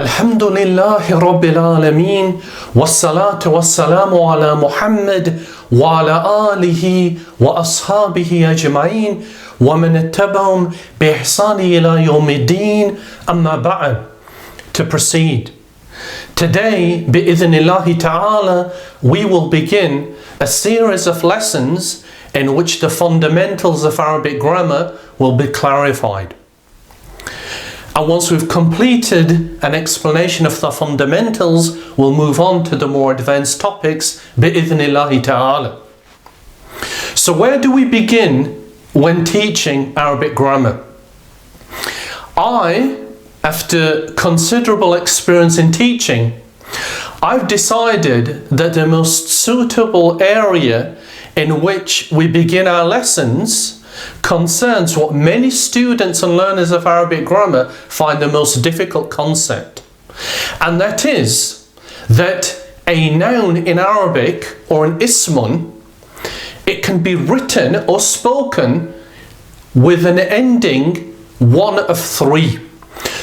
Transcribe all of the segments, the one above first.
Alhamdulillahi Rabbil Alameen, wassalatu wassalamu ala Muhammad wa ala alihi wa ashabihi ajma'een wa man ittaba'ahum bi ihsani ila yawmiddin, amma ba'd. To proceed. Today, bi'idhnillahi ta'ala, we will begin a series of lessons in which the fundamentals of Arabic grammar will be clarified. And once we've completed an explanation of the fundamentals, we'll move on to the more advanced topics, bi'idhnillahi ta'ala. So where do we begin when teaching Arabic grammar? After considerable experience in teaching, I've decided that the most suitable area in which we begin our lessons concerns what many students and learners of Arabic grammar find the most difficult concept. And that is that a noun in Arabic, or an ismun, it can be written or spoken with an ending one of three.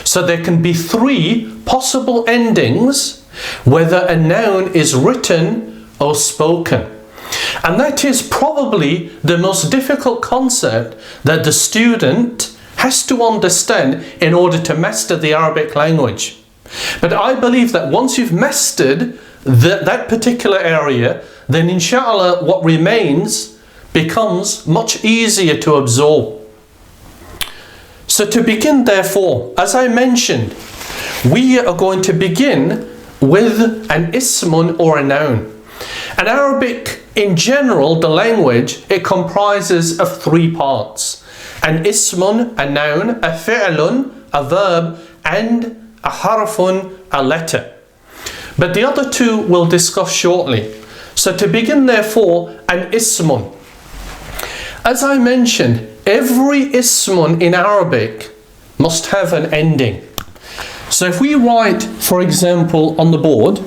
So there can be three possible endings whether a noun is written or spoken. And that is probably the most difficult concept that the student has to understand in order to master the Arabic language. But I believe that once you've mastered that particular area, then inshallah what remains becomes much easier to absorb. So to begin, therefore, as I mentioned, we are going to begin with an ismun, or a noun. And Arabic in general, the language, it comprises of three parts: an ismun, a noun, a fi'lun, a verb, and a harfun, a letter. But the other two we'll discuss shortly. So to begin, therefore, an ismun. As I mentioned, every ismun in Arabic must have an ending. So if we write, for example, on the board,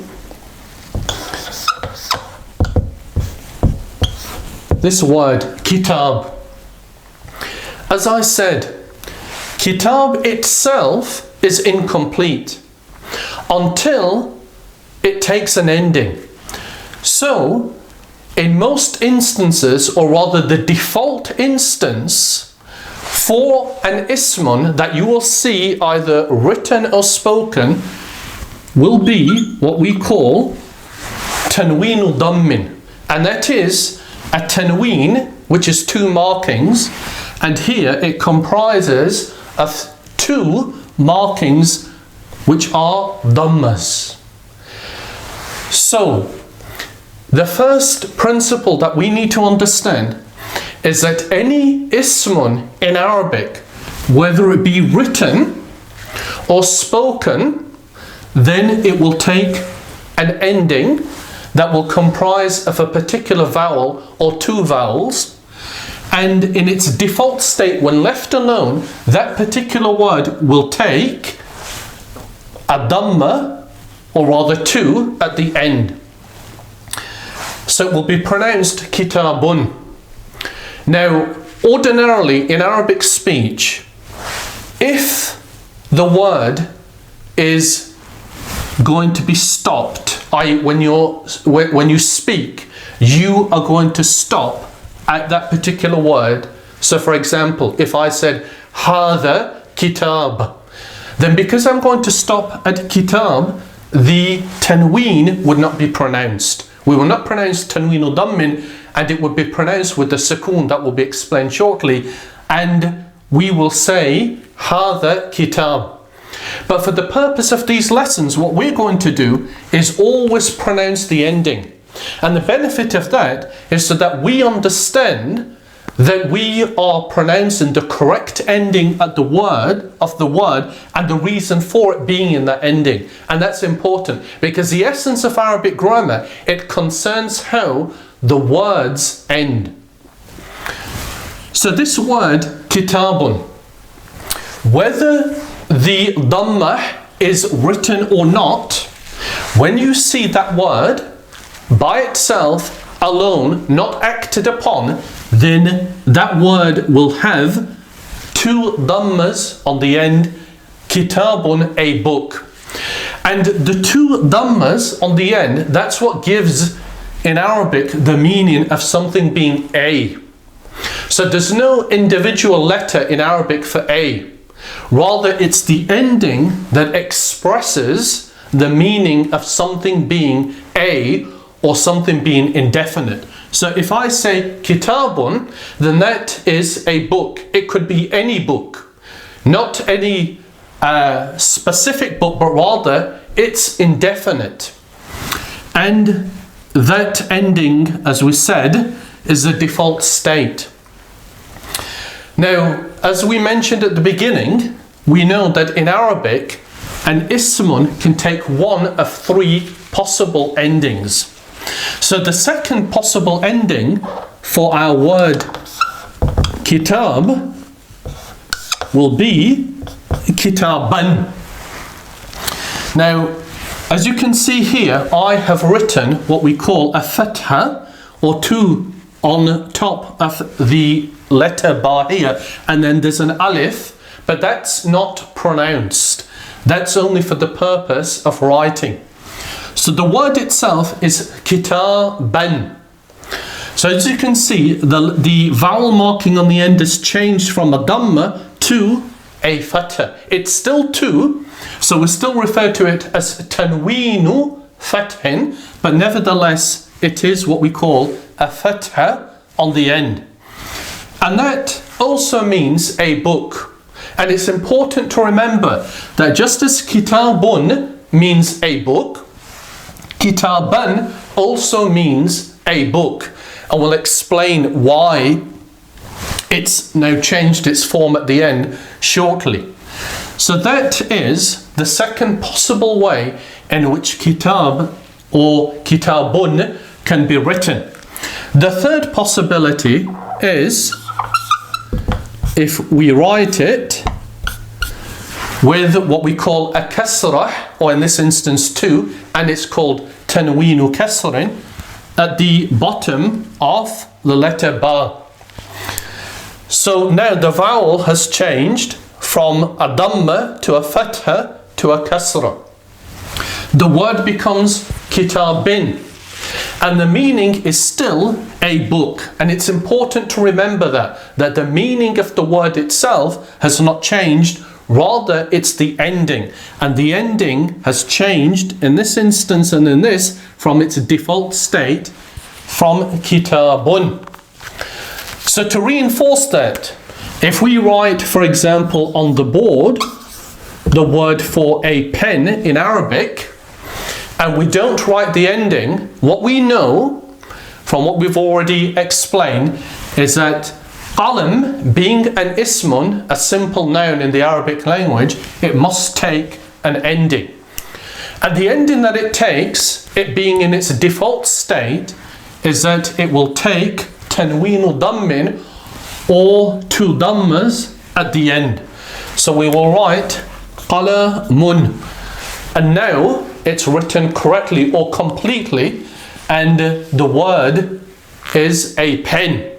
this word, kitab. As I said, kitab itself is incomplete until it takes an ending. So, in most instances, or rather the default instance for an ismun that you will see either written or spoken will be what we call tanween dammin, and that is a tanween, which is two markings, and here it comprises of two markings which are dhammas. So the first principle that we need to understand is that any ismun in Arabic, whether it be written or spoken, then it will take an ending that will comprise of a particular vowel or two vowels, and in its default state, when left alone, that particular word will take a dhamma, or rather two, at the end. So it will be pronounced kitabun. Now, ordinarily in Arabic speech, if the word is going to be stopped, i.e. when you speak, you are going to stop at that particular word. So for example, if I said hadha kitab, then because I'm going to stop at kitab, the tanween would not be pronounced. We will not pronounce tanween dammin, and it would be pronounced with the sukoon that will be explained shortly, and we will say hadha kitab. But for the purpose of these lessons, what we're going to do is always pronounce the ending. And the benefit of that is so that we understand that we are pronouncing the correct ending at the word of the word, and the reason for it being in that ending. And that's important because the essence of Arabic grammar, it concerns how the words end. So this word kitabun, whether the dhammah is written or not, when you see that word by itself alone, not acted upon, then that word will have two dhammas on the end. Kitabun, a book. And the two dhammas on the end, that's what gives in Arabic the meaning of something being a. So there's no individual letter in Arabic for a. Rather, it's the ending that expresses the meaning of something being a or something being indefinite. So if I say kitabun, then that is a book. It could be any book, not any specific book, but rather it's indefinite. And that ending, as we said, is the default state. Now, as we mentioned at the beginning, we know that in Arabic, an ismun can take one of three possible endings. So the second possible ending for our word kitab will be kitaban. Now, as you can see here, I have written what we call a fatha, or two on top of the letter ba here, and then there's an alif, but that's not pronounced. That's only for the purpose of writing. So the word itself is kitaban. So as you can see, the vowel marking on the end is changed from a dhamma to a fatha. It's still two, so we still refer to it as tanweenu fathin, but nevertheless it is what we call a fatha on the end. And that also means a book. And it's important to remember that just as kitabun means a book, kitaban also means a book. And we'll explain why it's now changed its form at the end shortly. So that is the second possible way in which kitab or kitabun can be written. The third possibility is if we write it with what we call a kasrah, or in this instance two, and it's called tanweenu kasrin, at the bottom of the letter ba. So now the vowel has changed from a dhamma to a fatha to a kasrah. The word becomes kitabin, and the meaning is still a book. And it's important to remember that the meaning of the word itself has not changed, rather it's the ending. And the ending has changed in this instance and in this from its default state from kitabun. So to reinforce that, if we write, for example, on the board the word for a pen in Arabic, and we don't write the ending, what we know from what we've already explained is that qalam, being an ismun, a simple noun in the Arabic language, it must take an ending. And the ending that it takes, it being in its default state, is that it will take tanweenu dhammin, or two dhammas at the end. So we will write qalamun, and now it's written correctly or completely, and the word is a pen.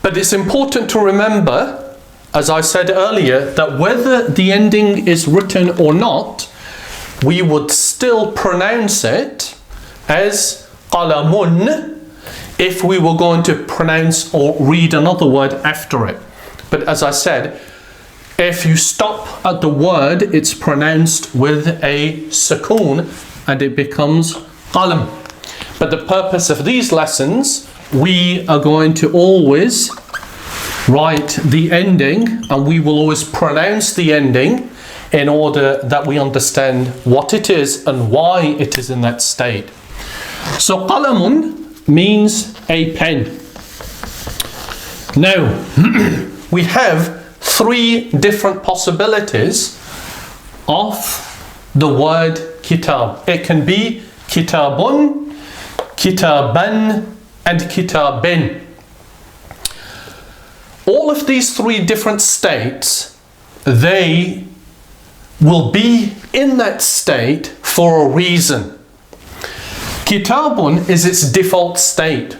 But it's important to remember, as I said earlier, that whether the ending is written or not, we would still pronounce it as qalamun if we were going to pronounce or read another word after it. But as I said, if you stop at the word, it's pronounced with a sukoon and it becomes qalam. But the purpose of these lessons, we are going to always write the ending, and we will always pronounce the ending in order that we understand what it is and why it is in that state. So qalamun means a pen. Now, we have three different possibilities of the word kitab. It can be kitabun, kitaban, and kitabin. All of these three different states, they will be in that state for a reason. Kitabun is its default state.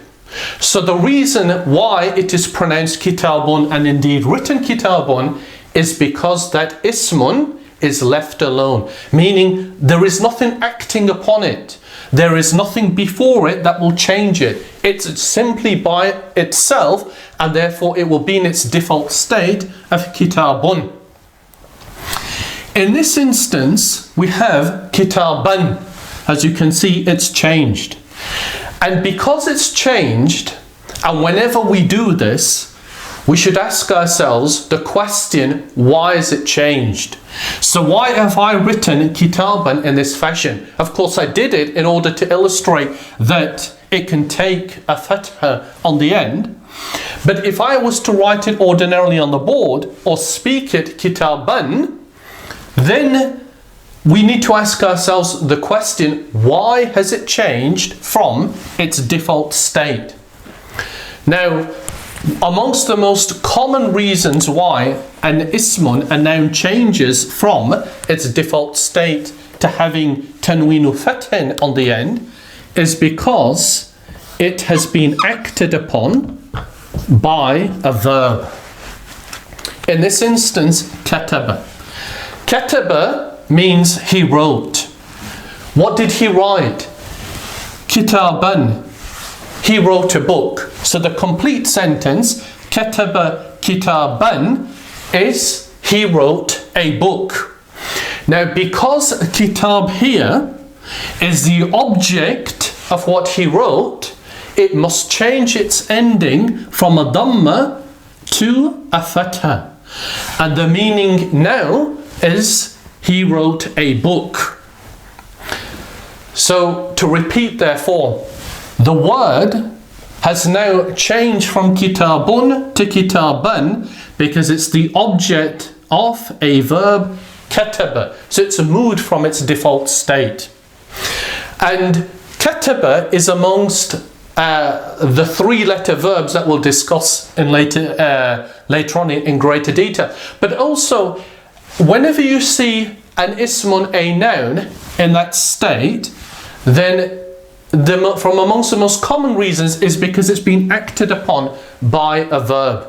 So the reason why it is pronounced kitabun and indeed written kitabun is because that ismun is left alone, meaning there is nothing acting upon it. There is nothing before it that will change it. It's simply by itself, and therefore it will be in its default state of kitabun. In this instance, we have kitaban. As you can see, it's changed. And because it's changed, and whenever we do this, we should ask ourselves the question, why is it changed? So why have I written kitaban in this fashion? Of course, I did it in order to illustrate that it can take a fatha on the end. But if I was to write it ordinarily on the board or speak it kitaban, then we need to ask ourselves the question, why has it changed from its default state? Now, amongst the most common reasons why an ismun, a noun, changes from its default state to having tanweenu fathin on the end is because it has been acted upon by a verb. In this instance, kataba. Kataba means he wrote. What did he write? Kitaban. He wrote a book. So the complete sentence, kataba kitaban, is he wrote a book. Now, because kitab here is the object of what he wrote, it must change its ending from a dhamma to a fatha. And the meaning now is he wrote a book. So to repeat, therefore, the word has now changed from kitabun to kitaban because it's the object of a verb, kataba. So it's moved from its default state. And kataba is amongst the three-letter verbs that we'll discuss in later on in greater detail. But also, whenever you see an ismun, a noun, in that state, then from amongst the most common reasons is because it's been acted upon by a verb.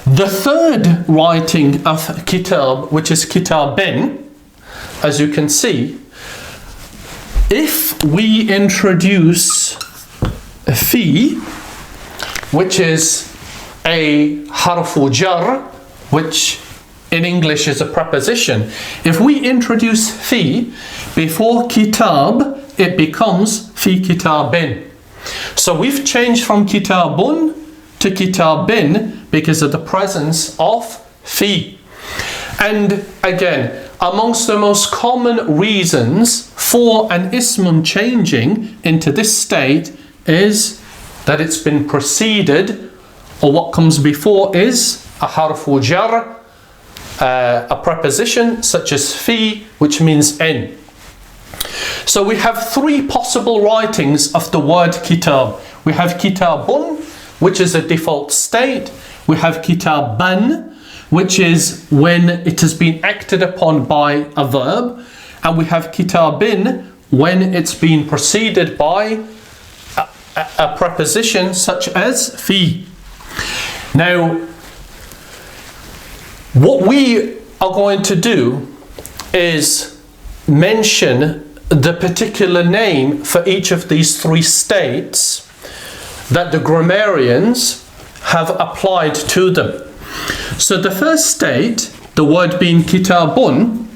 The third writing of kitab, which is kitabin, as you can see, if we introduce fi, which is a harfu jar, which in English is a preposition, if we introduce fi before kitab, it becomes fi kitabin. So we've changed from kitabun to kitabin because of the presence of fi. And again, amongst the most common reasons for an ismun changing into this state is that it's been preceded, or what comes before is a harfu jar, a preposition such as fi, which means in. So we have three possible writings of the word kitab. We have kitabun, which is a default state. We have kitaban, which is when it has been acted upon by a verb. And we have kitabin, when it's been preceded by a preposition such as fi. Now, what we are going to do is mention the particular name for each of these three states that the grammarians have applied to them. So the first state, the word being kitabun,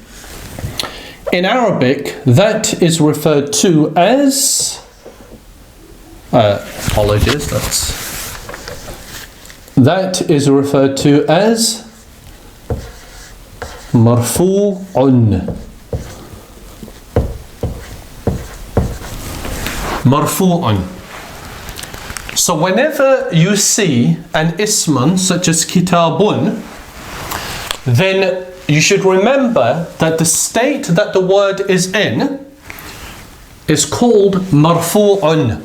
in Arabic, that is referred to as that is referred to as marfu'un. Marfu'un. So whenever you see an ismun such as kitabun, then you should remember that the state that the word is in is called marfu'un.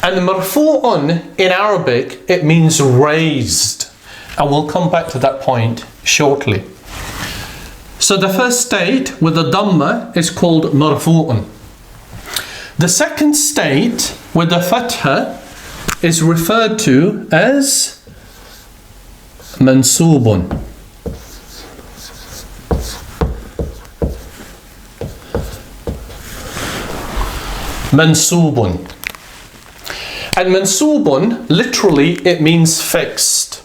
And marfu'un in Arabic, it means raised. And we'll come back to that point shortly. So the first state with the dhamma is called marfu'un. The second state with the fatha is referred to as mansubun. mansubun. And mansubun, literally, it means fixed.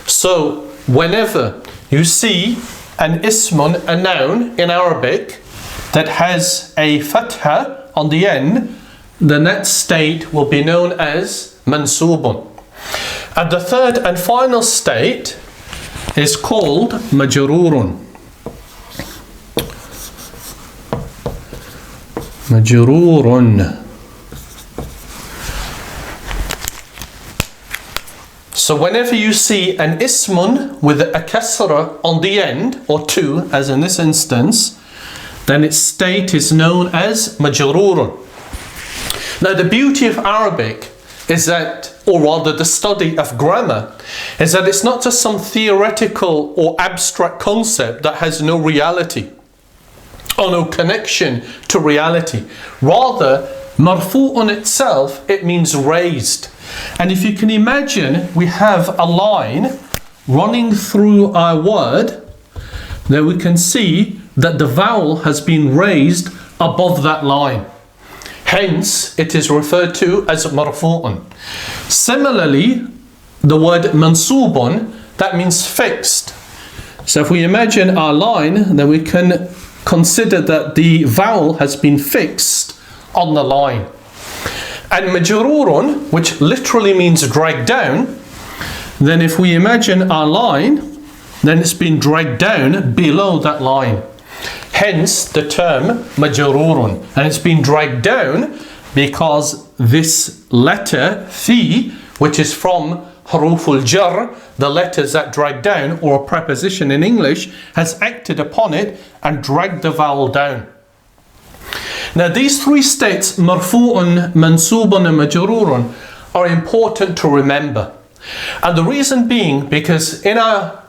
So whenever you see an ismun, a noun in Arabic, that has a fatha on the end, then that state will be known as mansubun. And the third and final state is called majrurun. Majrurun. So whenever you see an ismun with a kasra on the end, or two, as in this instance, then its state is known as majrurun. Now the beauty of Arabic is that, or rather the study of grammar, is that it's not just some theoretical or abstract concept that has no reality or no connection to reality. Rather, marfu'un itself, it means raised. And if you can imagine, we have a line running through our word, then we can see that the vowel has been raised above that line. Hence, it is referred to as marfu'un. Similarly, the word mansubun, that means fixed. So if we imagine our line, then we can consider that the vowel has been fixed on the line. And majrurun, which literally means dragged down, then if we imagine our line, then it's been dragged down below that line. Hence the term majrurun. And it's been dragged down because this letter, fi, which is from haruful jar, the letters that drag down, or a preposition in English, has acted upon it and dragged the vowel down. Now these three states, marfu'un, mansubun and majrurun, are important to remember. And the reason being, because in our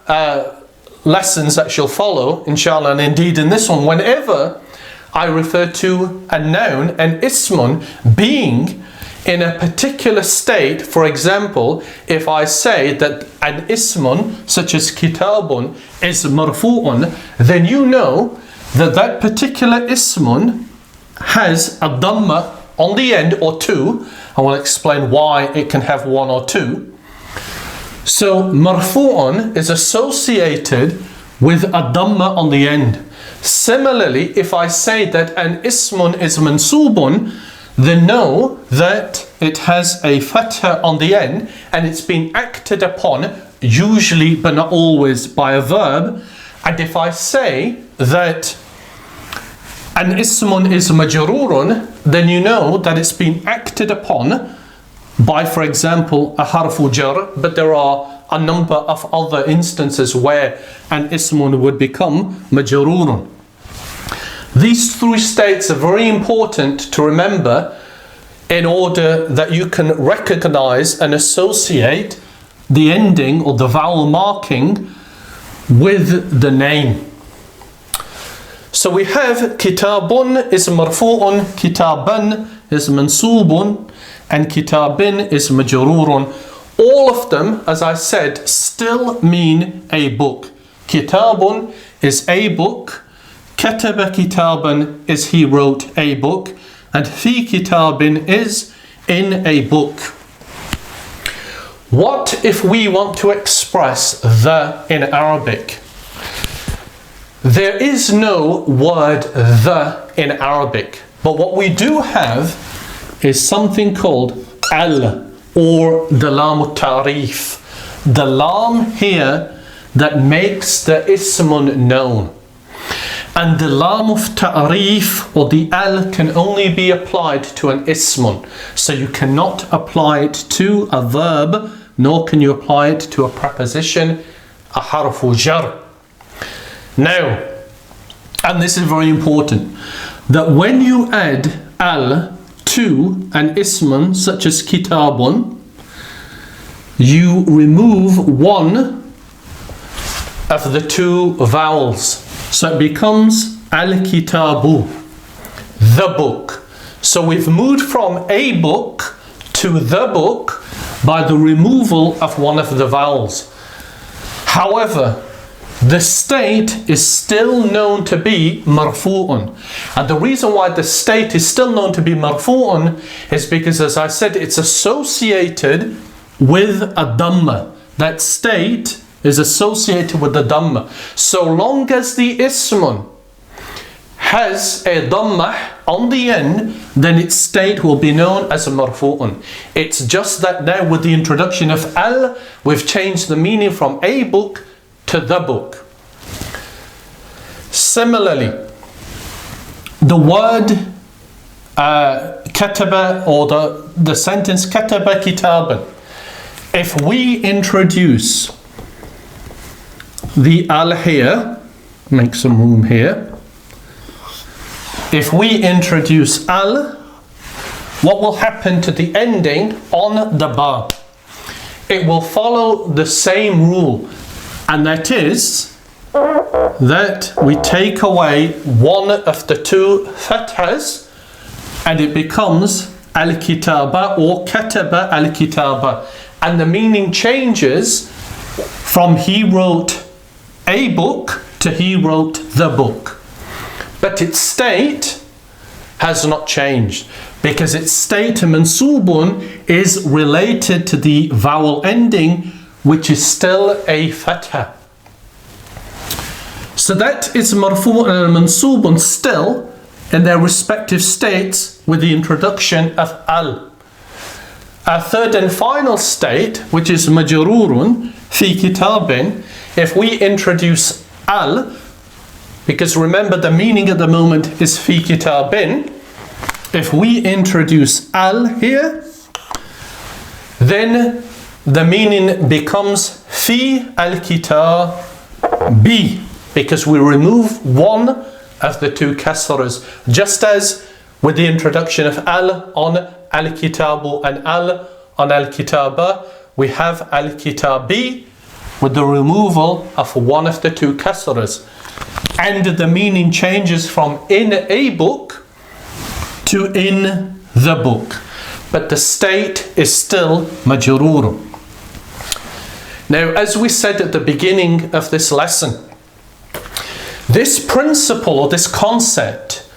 lessons that shall follow, inshallah, and indeed in this one, whenever I refer to a noun, an ismun, being in a particular state, for example, if I say that an ismun, such as kitabun, is marfu'un, then you know that that particular ismun has a dhamma on the end, or two. I will explain why it can have one or two. So marfu'un is associated with a dhamma on the end. Similarly, if I say that an ismun is mansubun, then know that it has a fatha on the end and it's been acted upon, usually but not always, by a verb. And if I say that an ismun is majrurun, then you know that it's been acted upon by, for example, a harfu jar, but there are a number of other instances where an ismun would become majrurun. These three states are very important to remember in order that you can recognize and associate the ending or the vowel marking with the name. So we have kitabun is marfu'un, kitaban is mansubun, and kitabin is majrurun. All of them, as I said, still mean a book. Kitabun is a book, kataba kitaban is he wrote a book, and fi kitabin is in a book. What if we want to express the in Arabic? There is no word the in Arabic, but what we do have is something called al, or the lam al-ta'rif. The lam here that makes the ismun known. And the lam of ta'rif, or the al, can only be applied to an ismun. So you cannot apply it to a verb, nor can you apply it to a preposition, a harfu jar. Now, and this is very important, that when you add al to an ismun such as kitabun, you remove one of the two vowels. So it becomes al-kitabu, the book. So we've moved from a book to the book by the removal of one of the vowels. However, the state is still known to be marfu'un. And the reason why the state is still known to be marfu'un is because, as I said, it's associated with a dhamma. That state is associated with the dhamma. So long as the ismun has a dhamma on the end, then its state will be known as a marfu'un. It's just that now with the introduction of al, we've changed the meaning from a book to the book. Similarly, the word kataba, or the sentence kataba kitaban, if we introduce the al here, make some room here. If we introduce al, what will happen to the ending on the ba? It will follow the same rule, and that is that we take away one of the two fathas and it becomes al-kitaba or kataba al-kitaba, and the meaning changes from he wrote a book to he wrote the book. But its state has not changed, because its state mansubun is related to the vowel ending, which is still a fatha. So that is marfu' and mansubun still in their respective states with the introduction of al. Our third and final state, which is majrurun fi kitabin, if we introduce al, because remember the meaning at the moment is fi kitabin, if we introduce al here, then the meaning becomes fi al-kitabi, because we remove one of the two kasras, just as with the introduction of al on al-kitabu and al on al-kitaba, we have al-kitabi with the removal of one of the two kasras, and the meaning changes from in a book to in the book, but the state is still majrur. Now, as we said at the beginning of this lesson, this principle or this concept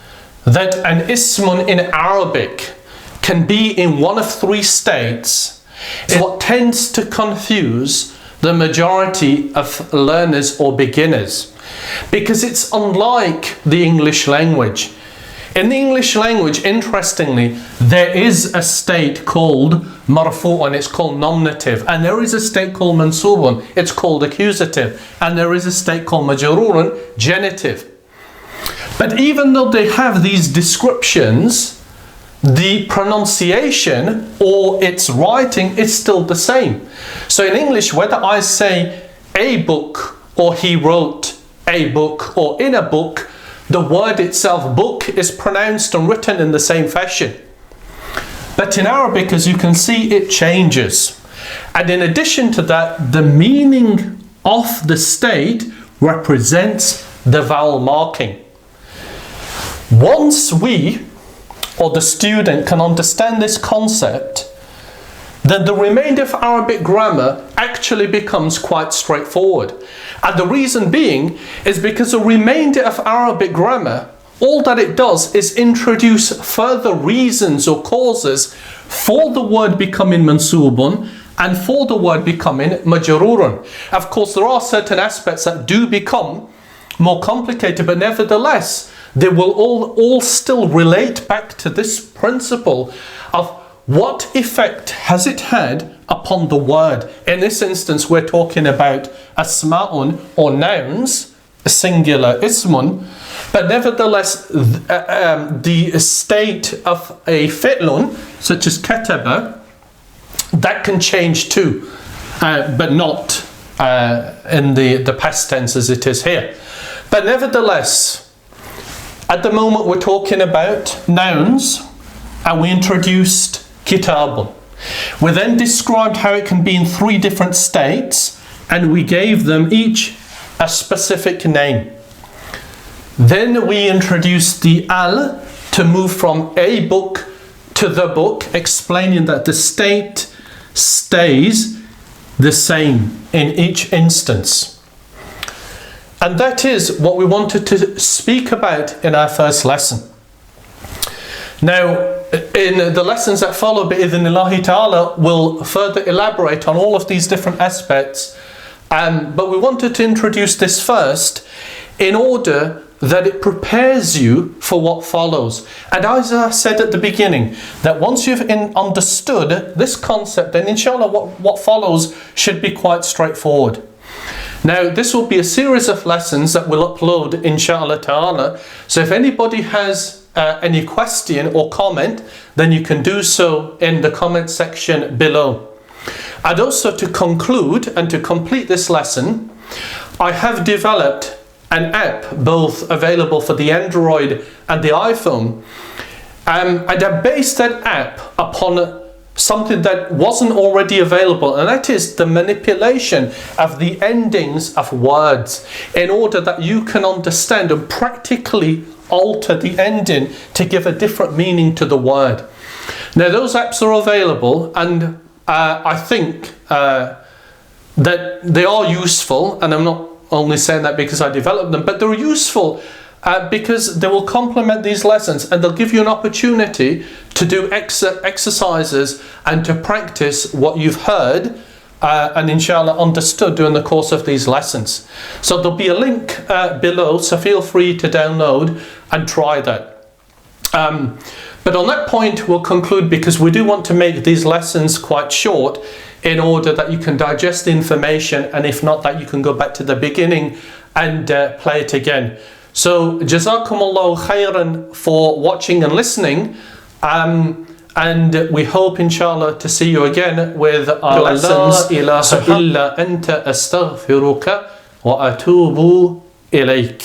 that an ismun in Arabic can be in one of three states is what tends to confuse the majority of learners or beginners, because it's unlike the English language. In the English language, interestingly, there is a state called marfu'un, it's called nominative, and there is a state called mansubun, it's called accusative, and there is a state called majrurun, genitive. But even though they have these descriptions, the pronunciation or its writing is still the same. So in English, whether I say a book or he wrote a book or in a book, the word itself, book, is pronounced and written in the same fashion. But in Arabic, as you can see, it changes. And in addition to that, the meaning of the state represents the vowel marking. Once we, or the student, can understand this concept, then the remainder of Arabic grammar actually becomes quite straightforward. And the reason being is because the remainder of Arabic grammar, all that it does is introduce further reasons or causes for the word becoming mansubun and for the word becoming majrurun. Of course, there are certain aspects that do become more complicated, but nevertheless, they will all still relate back to this principle of what effect has it had upon the word. In this instance, we're talking about asma'un or nouns, singular ismun, but nevertheless, the state of a fi'lun, such as kataba, that can change too, but not in the past tense as it is here. But nevertheless, at the moment we're talking about nouns, and we introduced kitabun. We then described how it can be in three different states, and we gave them each a specific name. Then we introduced the al to move from a book to the book, explaining that the state stays the same in each instance. And that is what we wanted to speak about in our first lesson. Now, in the lessons that follow, bi'idhnillahi ta'ala, we'll further elaborate on all of these different aspects. But we wanted to introduce this first in order that it prepares you for what follows. And as I said at the beginning, that once you've understood this concept, then inshallah what follows should be quite straightforward. Now, this will be a series of lessons that we'll upload inshallah ta'ala. So if anybody has any question or comment, then you can do so in the comment section below. And also, to conclude and to complete this lesson, I have developed an app both available for the Android and the iPhone, and I based that app upon something that wasn't already available, and that is the manipulation of the endings of words in order that you can understand and practically alter the ending to give a different meaning to the word. Now, those apps are available, and I think that they are useful, and I'm not only saying that because I developed them, but they're useful because they will complement these lessons, and they'll give you an opportunity to do exercises and to practice what you've heard and inshallah understood during the course of these lessons. So there'll be a link below, so feel free to download and try that. But on that point we'll conclude, because we do want to make these lessons quite short in order that you can digest the information, and if not, that you can go back to the beginning and play it again. So jazakumullahu khairan for watching and listening, and we hope inshallah to see you again with our lessons. La ilaha illa anta astaghfiruka wa atubu ilayk.